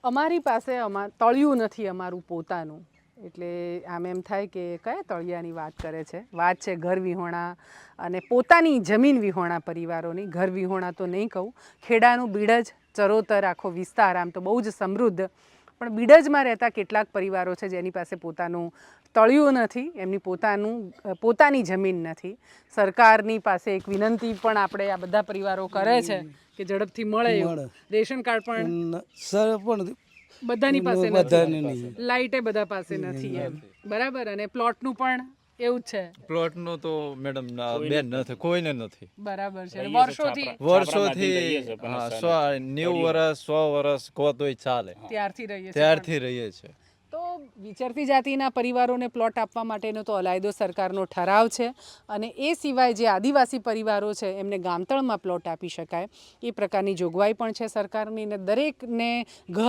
અમારી પાસે તળિયું નથી અમારું પોતાનું, એટલે આમ એમ થાય કે કયા તળિયાની વાત કરે છે. વાત છે ઘર વિહોણા અને પોતાની જમીન વિહોણા પરિવારોની. ઘર વિહોણા તો નહીં કહું, ખેડાનું બીડજ ચરોતર આખો વિસ્તાર આમ તો બહુ જ સમૃદ્ધ, પણ બીડજમાં રહેતા કેટલાક પરિવારો છે જેની પાસે પોતાનું તળિયું નથી, એમની પોતાની જમીન નથી. સરકારની પાસે એક વિનંતી પણ આપણે આ બધા પરિવારો કરે છે કે ઝડપથી મળે. રેશન કાર્ડ પણ બધાની પાસે નથી, લાઇટે બધા પાસે નથી એમ, બરાબર. અને પ્લોટનું પણ એવું જ છે. પ્લોટનું તો મેડમ બેન નથી, કોઈને નથી. બરાબર છે. વર્ષોથી 90 વર્ષ 100 વર્ષ કહો તોય ચાલે, ત્યારથી રહીએ છીએ. તો વિચરતી જાતિના પરિવારોને પ્લોટ આપવા માટેનો તો અલાયદો સરકારનો ઠરાવ છે, અને એ સિવાય જે આદિવાસી પરિવારો છે એમને ગામતળમાં પ્લોટ આપી શકાય એ પ્રકારની જોગવાઈ પણ છે સરકારની. ને દરેકને ઘર